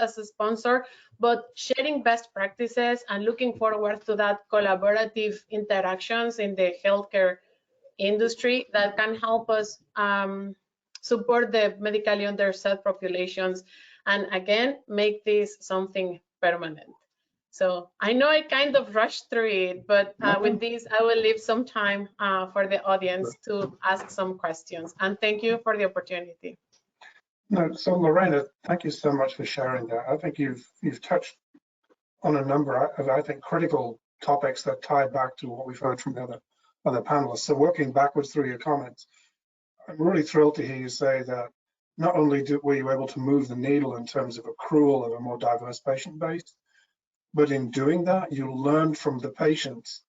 sponsor, but sharing best practices and looking forward to that collaborative interactions in the healthcare industry that can help us support the medically underserved populations and again make this something permanent. So I know I kind of rushed through it, but with this I will leave some time for the audience to ask some questions, and thank you for the opportunity. No, so Lorena, thank you so much for sharing that. I think you've touched on a number of, I think, critical topics that tie back to what we've heard from the other panelists. So working backwards through your comments, I'm really thrilled to hear you say that not only were you able to move the needle in terms of accrual of a more diverse patient base, but in doing that, you learned from the patients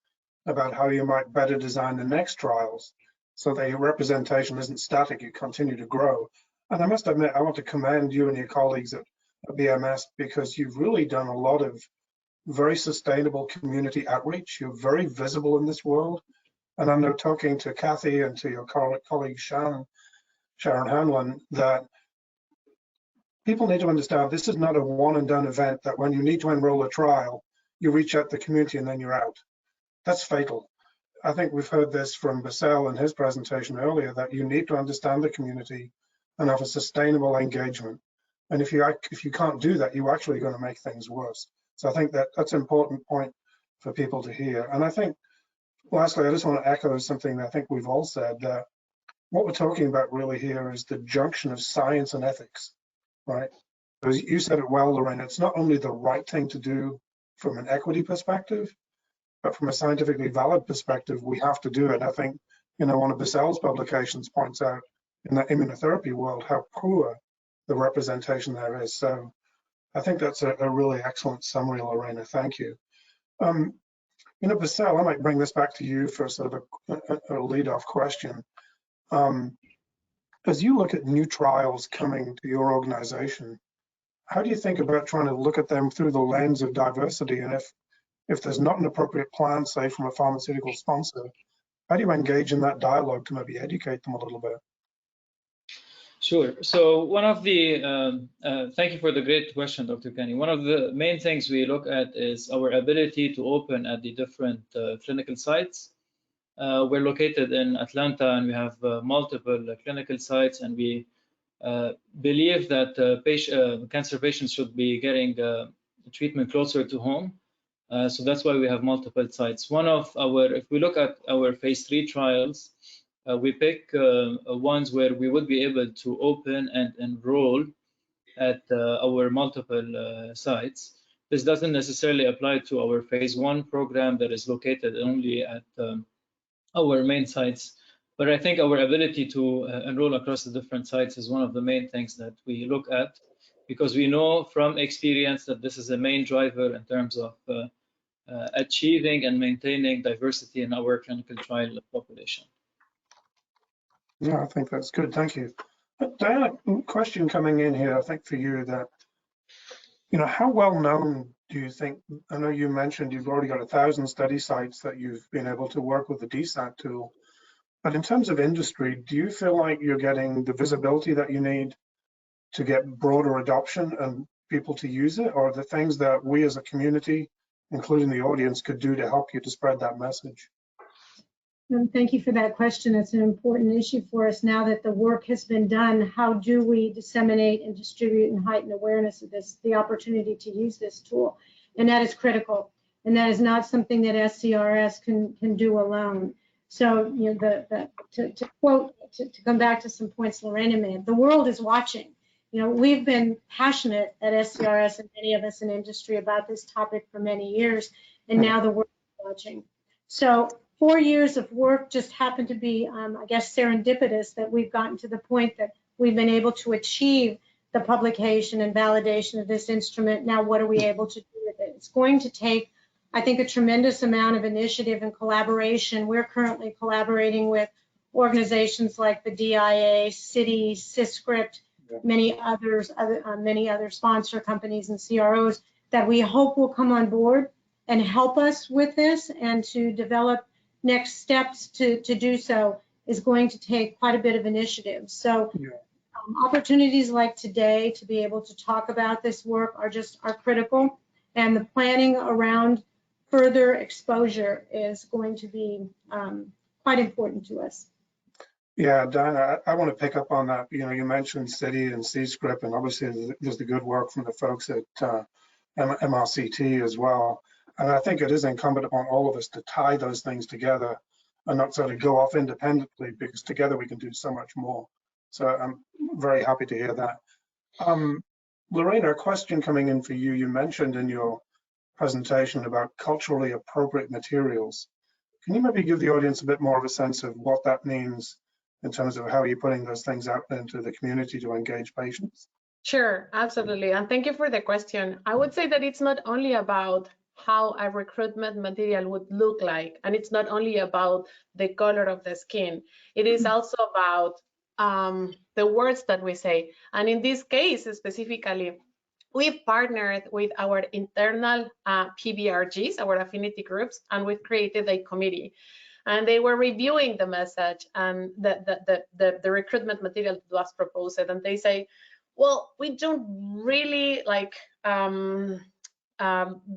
about how you might better design the next trials so that your representation isn't static, you continue to grow. And I must admit, I want to commend you and your colleagues at BMS because you've really done a lot of very sustainable community outreach. You're very visible in this world. And I know talking to Kathy and to your colleague Sharon Hanlon, that people need to understand this is not a one and done event that when you need to enroll a trial, you reach out to the community and then you're out. That's fatal. I think we've heard this from Basel in his presentation earlier, that you need to understand the community and have a sustainable engagement. And if you can't do that, you're actually going to make things worse. So I think that's an important point for people to hear. And I think, lastly, I just want to echo something that I think we've all said, that what we're talking about really here is the junction of science and ethics, right? As you said it well, Lorraine, it's not only the right thing to do from an equity perspective, but from a scientifically valid perspective, we have to do it. I think, one of Basel's publications points out in the immunotherapy world how poor the representation there is. So I think that's a really excellent summary, Lorena. Thank you. Basel, I might bring this back to you for sort of a lead-off question. As you look at new trials coming to your organization, how do you think about trying to look at them through the lens of diversity? And if there's not an appropriate plan, say from a pharmaceutical sponsor, how do you engage in that dialogue to maybe educate them a little bit? Sure. So one of the, thank you for the great question, Dr. Kenny. One of the main things we look at is our ability to open at the different clinical sites. We're located in Atlanta and we have multiple clinical sites, and we believe that cancer patients should be getting treatment closer to home. So that's why we have multiple sites. If we look at our phase 3 trials, we pick ones where we would be able to open and enroll at our multiple sites. This doesn't necessarily apply to our phase 1 program that is located only at our main sites. But I think our ability to enroll across the different sites is one of the main things that we look at, because we know from experience that this is a main driver in terms of achieving and maintaining diversity in our clinical trial population. Yeah, I think that's good. Thank you. Diana, question coming in here, I think for you that, how well known do you think, I know you mentioned you've already got 1,000 study sites that you've been able to work with the DSAT tool, but in terms of industry, do you feel like you're getting the visibility that you need to get broader adoption and people to use it, or the things that we as a community, including the audience, could do to help you to spread that message? Thank you for that question. It's an important issue for us now that the work has been done. How do we disseminate and distribute and heighten awareness of this, the opportunity to use this tool? And that is critical. And that is not something that SCRS can do alone. So, to come back to some points Lorena made, the world is watching. We've been passionate at SCRS and many of us in industry about this topic for many years, and now the world is watching. So 4 years of work just happened to be, I guess, serendipitous that we've gotten to the point that we've been able to achieve the publication and validation of this instrument. Now, what are we able to do with it? It's going to take, I think, a tremendous amount of initiative and collaboration. We're currently collaborating with organizations like the DIA, Citi, Syscript, many other sponsor companies and CROs that we hope will come on board and help us with this, and to develop next steps to do so is going to take quite a bit of initiative. So opportunities like today to be able to talk about this work are critical, and the planning around further exposure is going to be quite important to us. Yeah, Diana, I want to pick up on that. You mentioned Citi and C-Script, and obviously there's the good work from the folks at MRCT as well. And I think it is incumbent upon all of us to tie those things together and not sort of go off independently, because together we can do so much more. So I'm very happy to hear that. Lorena, a question coming in for you. You mentioned in your presentation about culturally appropriate materials. Can you maybe give the audience a bit more of a sense of what that means in terms of how you're putting those things out into the community to engage patients? Sure, absolutely. And thank you for the question. I would say that it's not only about how a recruitment material would look like, and it's not only about the color of the skin. It is also about the words that we say. And in this case specifically, we've partnered with our internal PBRGs, our affinity groups, and we've created a committee. And they were reviewing the message and the recruitment material that was proposed, and they say, well, we don't really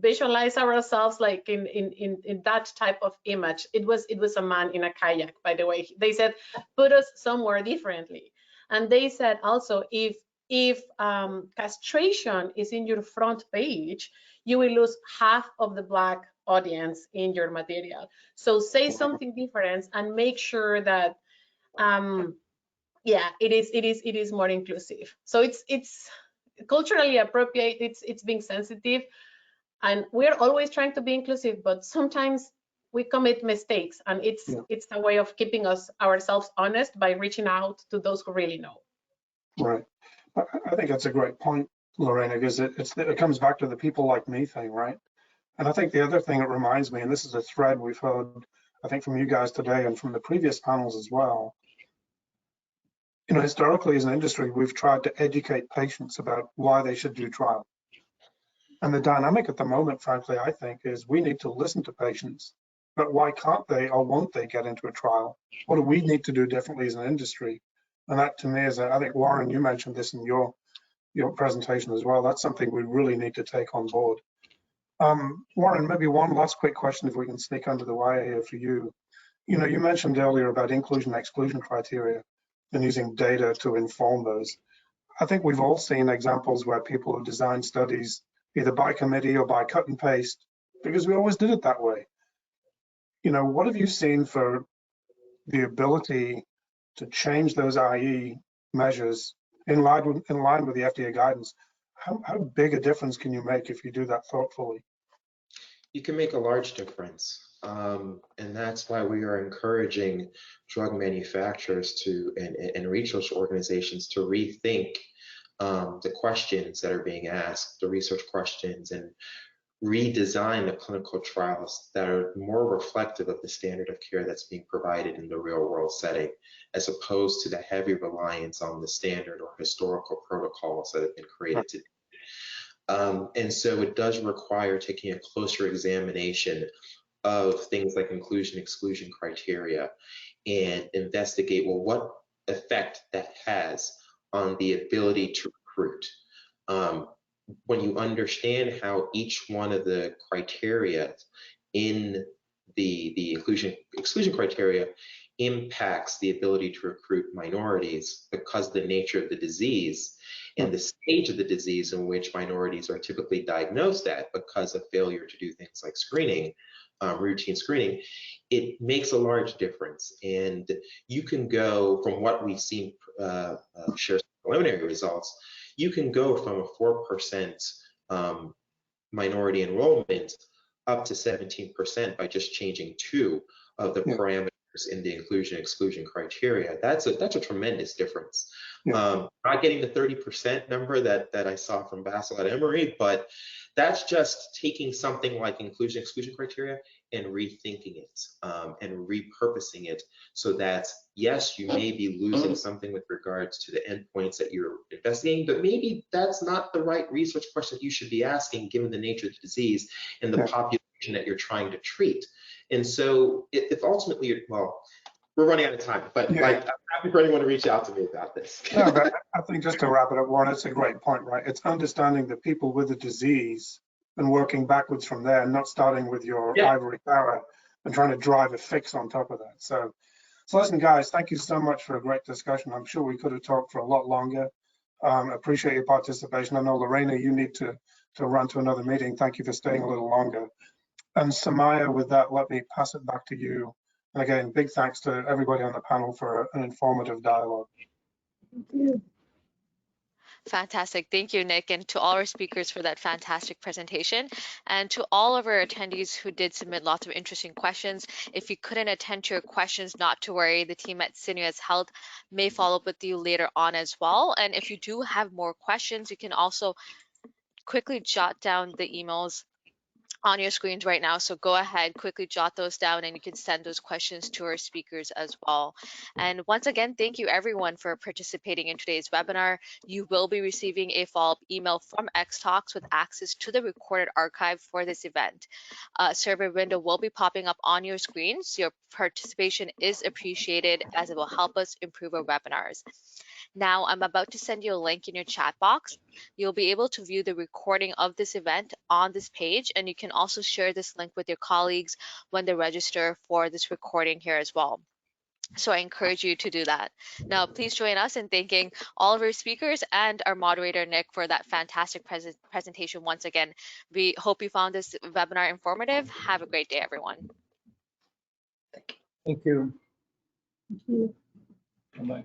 visualize ourselves like in that type of image. It was a man in a kayak, by the way. They said, put us somewhere differently. And they said also, if castration is in your front page, you will lose half of the Black audience in your material. So say something different and make sure that yeah, it is more inclusive. So it's culturally appropriate, it's being sensitive, and we're always trying to be inclusive, but sometimes we commit mistakes, and it's a way of keeping ourselves honest by reaching out to those who really know. Right. I think that's a great point, Lorena, because it comes back to the people like me thing, right? And I think the other thing it reminds me, and this is a thread we've heard, I think, from you guys today and from the previous panels as well. Historically as an industry, we've tried to educate patients about why they should do trial. And the dynamic at the moment, frankly, I think, is we need to listen to patients, but why can't they or won't they get into a trial? What do we need to do differently as an industry? And that to me is, I think, Warren, you mentioned this in your presentation as well. That's something we really need to take on board. Warren, maybe one last quick question, if we can sneak under the wire here for you. You mentioned earlier about inclusion exclusion criteria and using data to inform those. I think we've all seen examples where people have designed studies either by committee or by cut and paste, because we always did it that way. What have you seen for the ability to change those IE measures in line with the FDA guidance? How big a difference can you make if you do that thoughtfully? You can make a large difference. And that's why we are encouraging drug manufacturers and research organizations to rethink the questions that are being asked, the research questions, and redesign the clinical trials that are more reflective of the standard of care that's being provided in the real world setting, as opposed to the heavy reliance on the standard or historical protocols that have been created today. And so it does require taking a closer examination of things like inclusion exclusion criteria and investigate, well, what effect that has on the ability to recruit. When you understand how each one of the criteria in the inclusion exclusion criteria impacts the ability to recruit minorities, because of the nature of the disease and the stage of the disease in which minorities are typically diagnosed at because of failure to do things like screening, routine screening, it makes a large difference. And you can go from what we've seen share preliminary results, you can go from a 4% minority enrollment up to 17% by just changing 2 of the parameters in the inclusion exclusion criteria. That's a tremendous difference. Not getting the 30% number that I saw from Basil at Emory, but that's just taking something like inclusion exclusion criteria and rethinking it and repurposing it so that, yes, you may be losing something with regards to the endpoints that you're investigating, but maybe that's not the right research question that you should be asking given the nature of the disease and the population that you're trying to treat. And so if ultimately, well, we're running out of time, but like, I'm happy for anyone to reach out to me about this. No, but I think just to wrap it up, Warren, it's a great point, right? It's understanding the people with the disease and working backwards from there, not starting with your ivory tower and trying to drive a fix on top of that. So listen, guys, thank you so much for a great discussion. I'm sure we could have talked for a lot longer. Appreciate your participation. I know, Lorena, you need to run to another meeting. Thank you for staying a little longer. And Samaya, with that, let me pass it back to you. And again, big thanks to everybody on the panel for an informative dialogue. Thank you. Fantastic. Thank you, Nick, and to all our speakers for that fantastic presentation. And to all of our attendees who did submit lots of interesting questions. If you couldn't attend to your questions, not to worry. The team at Syneos Health may follow up with you later on as well. And if you do have more questions, you can also quickly jot down the emails on your screens right now. So go ahead, quickly jot those down, and you can send those questions to our speakers as well. And once again, thank you everyone for participating in today's webinar. You will be receiving a follow-up email from Xtalks with access to the recorded archive for this event. A survey window will be popping up on your screens. Your participation is appreciated as it will help us improve our webinars. Now I'm about to send you a link in your chat box. You'll be able to view the recording of this event on this page, and you can also share this link with your colleagues when they register for this recording here as well. So I encourage you to do that. Now, please join us in thanking all of our speakers and our moderator, Nick, for that fantastic presentation once again. We hope you found this webinar informative. Have a great day, everyone. Thank you. Thank you. Bye-bye.